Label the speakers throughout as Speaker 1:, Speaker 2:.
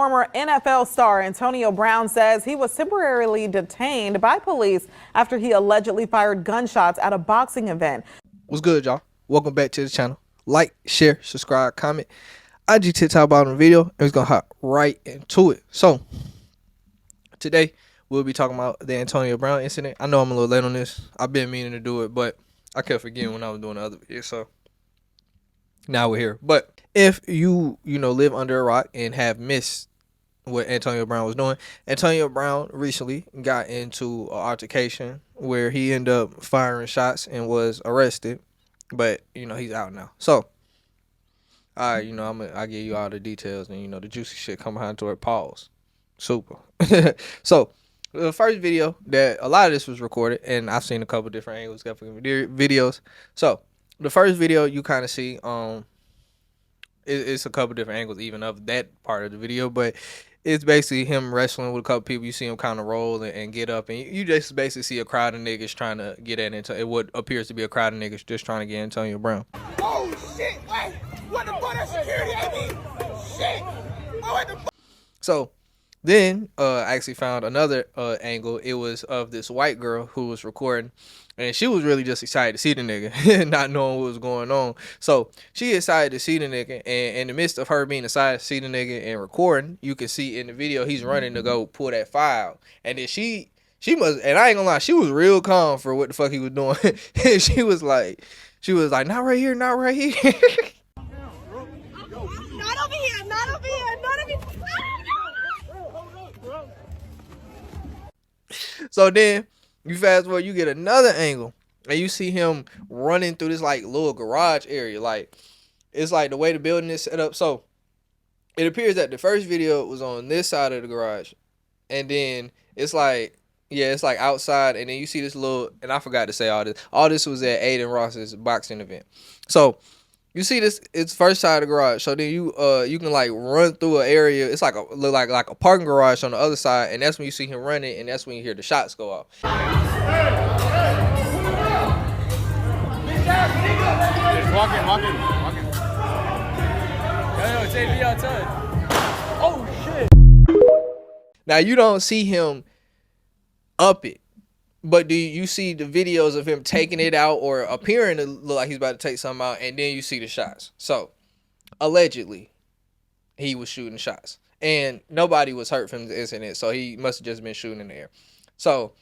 Speaker 1: Former NFL star Antonio Brown says he was temporarily detained by police after he allegedly fired gunshots at a boxing event.
Speaker 2: What's good, y'all? Welcome back to the channel. Like, share, subscribe, comment. IG TikTok about the video, and we're gonna hop right into it. So today we'll be talking about the Antonio Brown incident. I know I'm a little late on this. I've been meaning to do it, but I kept forgetting when I was doing the other video. So now we're here. But if you live under a rock and have missed what Antonio Brown was doing, Antonio Brown recently got into an altercation where he ended up firing shots and was arrested, but he's out now. So I give you all the details and the juicy shit come behind to it. Pause. Super. So the first video that a lot of this was recorded, and I've seen a couple different angles, definitely videos. So the first video you kind of see, it's a couple different angles even of that part of the video, but it's basically him wrestling with a couple people. You see him kind of roll and get up, and you just basically see a crowd of niggas trying to get at what appears to be a crowd of niggas just trying to get Antonio Brown.
Speaker 3: Oh shit! Wait, what the fuck? That's security, Adin. Shit! Oh, what the fuck?
Speaker 2: So then I actually found another angle. It was of this white girl who was recording, and she was really just excited to see the nigga, not knowing what was going on. So she excited to see the nigga, and in the midst of her being excited to see the nigga and recording, you can see in the video he's running to go pull that file, and then she must, and I ain't gonna lie, she was real calm for what the fuck he was doing. she was like, not right here, not right here.
Speaker 4: Not over here, not over here, not over here.
Speaker 2: So then you fast forward, you get another angle, and you see him running through this like little garage area. Like, it's like the way the building is set up. So it appears that the first video was on this side of the garage, and then it's like, yeah, it's like outside, and then you see this little, and I forgot to say all this. All this was at Adin Ross's boxing event. So you see this, it's first side of the garage. So then you can like run through an area. It's like look like a parking garage on the other side, and that's when you see him running, and that's when you hear the shots go off.
Speaker 5: Just walking. Yo, it's AB outside. Oh shit!
Speaker 2: Now you don't see him up it, but do you see the videos of him taking it out or appearing to look like he's about to take something out, and then you see the shots. So allegedly he was shooting shots, and nobody was hurt from the incident, so he must have just been shooting in the air. So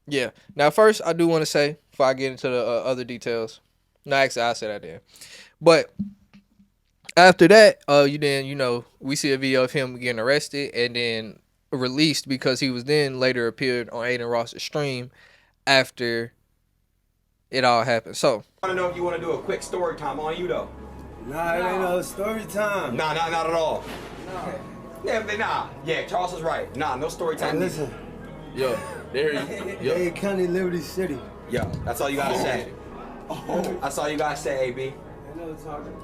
Speaker 2: yeah. Now first I do want to say, before I get into the other details, no, actually I said that there, but after that we see a video of him getting arrested and then released because he was then later appeared on Adin Ross's stream after it all happened. So
Speaker 3: I want to know if you want to do a quick story time on you though.
Speaker 6: Nah, it ain't no story time.
Speaker 3: Nah, not at all. No. Yeah, Yeah, Charles is right. Nah, no story time.
Speaker 6: Hey, listen.
Speaker 3: Yo, there you. Yo.
Speaker 6: Hey, County, Liberty City.
Speaker 3: Yo, that's all you gotta say. Oh. That's all you gotta say, AB.
Speaker 6: Ain't no talking.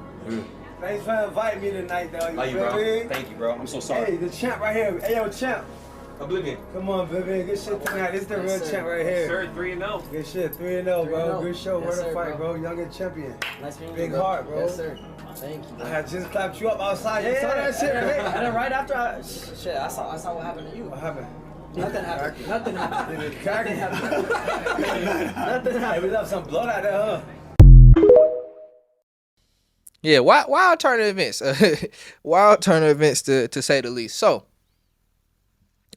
Speaker 6: Thanks for inviting me tonight, though.
Speaker 3: Love you, bro. Thank you, bro. I'm so sorry.
Speaker 6: Hey, the champ right here. Hey, yo, champ.
Speaker 3: Oblivion.
Speaker 6: Come on, baby. Good shit tonight. This the real champ right here.
Speaker 5: Sir, 3-0.
Speaker 6: Good shit. 3-0, bro. Good show. Where to fight, bro. Young and champion.
Speaker 7: Nice meeting
Speaker 6: Big
Speaker 7: you, bro.
Speaker 6: heart, bro.
Speaker 7: Yes, sir. Thank you, bro.
Speaker 6: I had just clapped you up outside. You saw that shit, right?
Speaker 7: And then right after I saw what happened to you.
Speaker 6: What happened?
Speaker 7: Nothing happened. Nothing happened.
Speaker 6: Nothing happened.
Speaker 7: Nothing
Speaker 6: Hey,
Speaker 7: happened.
Speaker 6: we left some blood out there, huh?
Speaker 2: yeah, wild turn of events. Wild turn of events to say the least. So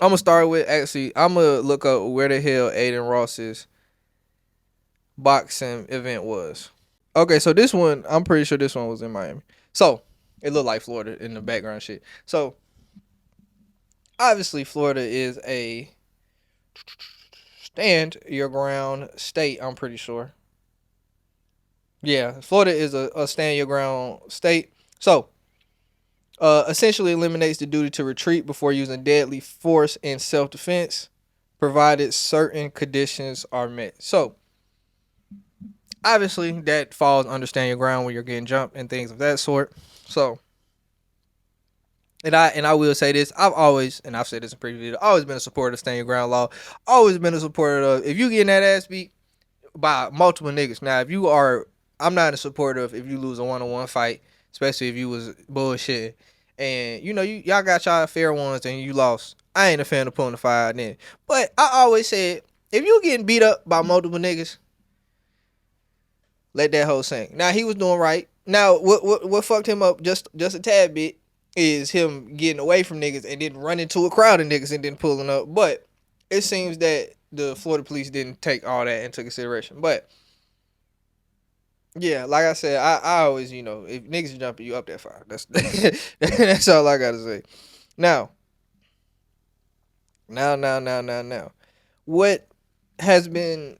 Speaker 2: I'm gonna start with, I'm gonna look up where the hell Adin Ross's boxing event was. Okay, so this one, I'm pretty sure this one was in Miami. So it looked like Florida in the background shit. So obviously Florida is a stand your ground state, I'm pretty sure. Yeah, Florida is a stand your ground state. So essentially eliminates the duty to retreat before using deadly force in self-defense, provided certain conditions are met. So obviously that falls under stand your ground when you're getting jumped and things of that sort. So and I will say this, I've always, and I've said this in previous videos, always been a supporter of stand your ground law. Always been a supporter of, if you getting that ass beat by multiple niggas. Now if you are, I'm not a supporter of if you lose a one-on-one fight, especially if you was bullshitting and you know y'all got y'all fair ones and you lost. I ain't a fan of pulling the fire then. But I always said, if you getting beat up by multiple niggas, let that hoe sink. Now he was doing right. Now what fucked him up just a tad bit is him getting away from niggas and then running into a crowd of niggas and then pulling up. But it seems that the Florida police didn't take all that into consideration. But yeah, like I said, I always, you know, if niggas jumping you up that far, that's that's all I gotta say. Now, what has been,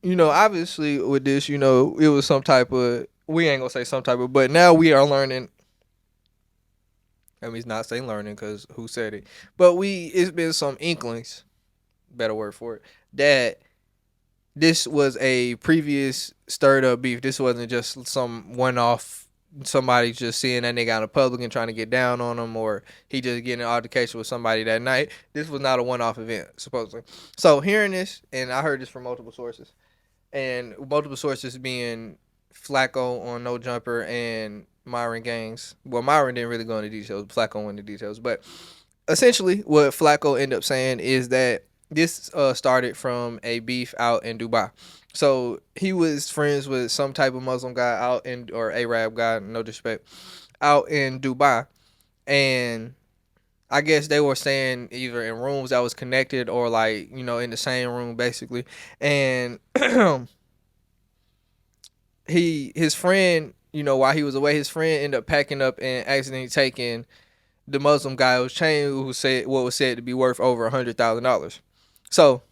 Speaker 2: you know, obviously with this, you know, it was some type of, we ain't gonna say some type of, but now we are learning. I mean, it's not saying learning because who said it, but it's been some inklings, better word for it, that this was a previous stirred up beef. This wasn't just some one off, somebody just seeing that nigga out in public and trying to get down on him, or he just getting an altercation with somebody that night. This was not a one off event, supposedly. So hearing this, and I heard this from multiple sources, and multiple sources being Flacco on No Jumper and Myron Gaines. Well, Myron didn't really go into details. Flacco went into details, but essentially what Flacco ended up saying is that this started from a beef out in Dubai. So he was friends with some type of Muslim guy out in, or Arab guy, no disrespect, out in Dubai. And I guess they were staying either in rooms that was connected or like, you know, in the same room basically. And his friend, you know, while he was away, his friend ended up packing up and accidentally taking the Muslim guy whose chain, who said what was said to be worth over $100,000. So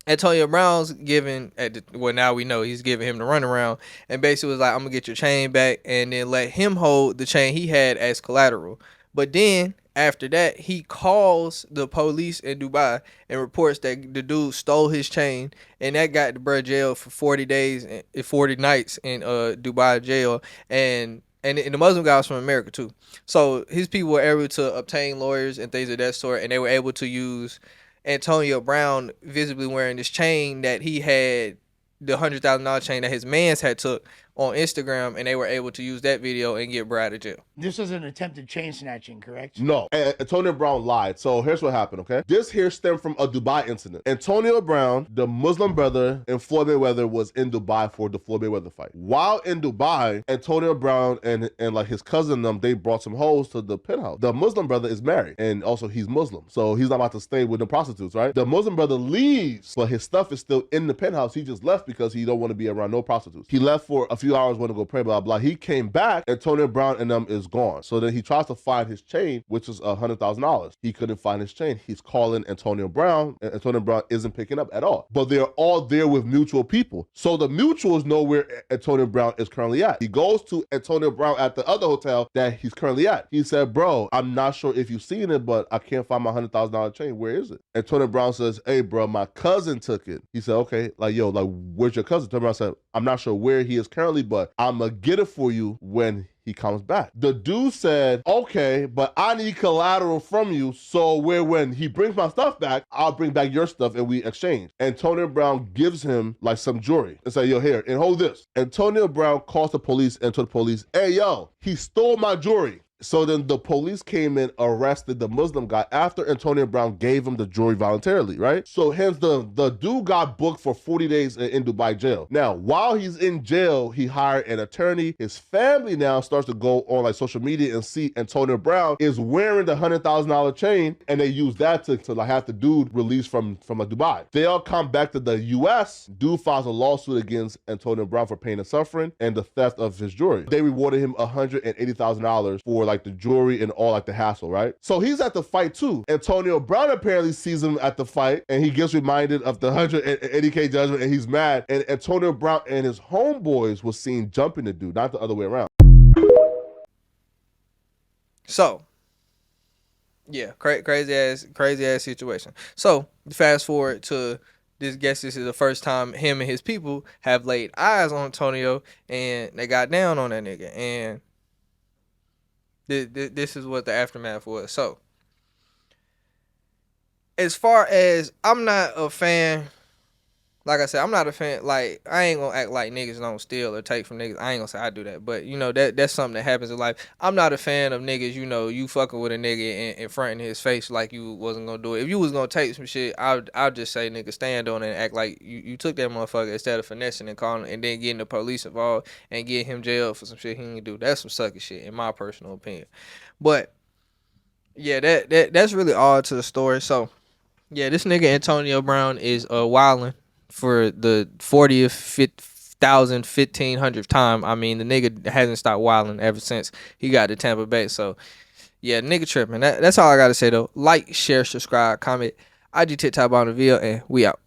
Speaker 2: Antonio Brown's giving well, now we know he's giving him the runaround, and basically was like, I'm gonna get your chain back and then let him hold the chain he had as collateral. But then after that, he calls the police in Dubai and reports that the dude stole his chain, and that got the bruh jail for 40 days and 40 nights in Dubai jail. And the Muslim guy was from America too. So his people were able to obtain lawyers and things of that sort, and they were able to use Antonio Brown visibly wearing this chain that he had, the $100,000 chain that his mans had took on Instagram, and they were able to use that video and get Brad out of jail.
Speaker 8: This was an attempted chain snatching, correct?
Speaker 9: No, Antonio Brown lied. So here's what happened, okay? This here stemmed from a Dubai incident. Antonio Brown, the Muslim brother, and Floyd Mayweather was in Dubai for the Floyd Mayweather fight. While in Dubai, Antonio Brown and like his cousin, they brought some hoes to the penthouse. The Muslim brother is married, and also he's Muslim, so he's not about to stay with the prostitutes, right? The Muslim brother leaves, but his stuff is still in the penthouse. He just left because he don't want to be around no prostitutes. He left for a few hours, went to go pray, blah, blah. He came back, Antonio Brown and them is gone. So then he tries to find his chain, which is $100,000. He couldn't find his chain. He's calling Antonio Brown, and Antonio Brown isn't picking up at all. But they're all there with mutual people. So the mutuals know where Antonio Brown is currently at. He goes to Antonio Brown at the other hotel that he's currently at. He said, bro, I'm not sure if you've seen it, but I can't find my $100,000 chain. Where is it? Antonio Brown says, hey, bro, my cousin took it. He said, okay, like, yo, like, where's your cousin? Antonio Brown said, I'm not sure where he is currently, but I'm going to get it for you when he comes back. The dude said, okay, but I need collateral from you, so when he brings my stuff back, I'll bring back your stuff and we exchange. Antonio Brown gives him like some jewelry and say, yo, here, and hold this. Antonio Brown calls the police and told the police, hey, yo, he stole my jewelry. So then the police came in, arrested the Muslim guy after Antonio Brown gave him the jewelry voluntarily, right? So hence the dude got booked for 40 days in Dubai jail. Now, while he's in jail, he hired an attorney. His family now starts to go on like social media and see Antonio Brown is wearing the $100,000 chain, and they use that to like have the dude released from Dubai. They all come back to the US. Dude files a lawsuit against Antonio Brown for pain and suffering and the theft of his jewelry. They rewarded him $180,000 for like the jewelry and all like the hassle, right? So he's at the fight too. Antonio Brown apparently sees him at the fight and he gets reminded of the 180K judgment and he's mad. And Antonio Brown and his homeboys was seen jumping the dude, not the other way around.
Speaker 2: So, yeah, crazy ass situation. So fast forward to this. Guess this is the first time him and his people have laid eyes on Antonio, and they got down on that nigga, and this is what the aftermath was. So, as far as I'm not a fan like I said, I'm not a fan. Like, I ain't gonna act like niggas don't steal or take from niggas. I ain't gonna say I do that, but you know that's something that happens in life. I'm not a fan of niggas. You know, you fucking with a nigga in front of his face like you wasn't gonna do it. If you was gonna take some shit, I'll just say nigga stand on it and act like you took that motherfucker instead of finessing and calling and then getting the police involved and getting him jailed for some shit he didn't do. That's some sucker shit in my personal opinion. But yeah, that's really all to the story. So yeah, this nigga Antonio Brown is wilding for the 40th, 1500th time. I mean, the nigga hasn't stopped wilding ever since he got to Tampa Bay. So, yeah, nigga tripping. That's all I got to say, though. Like, share, subscribe, comment. IG TikTok on the video, and we out.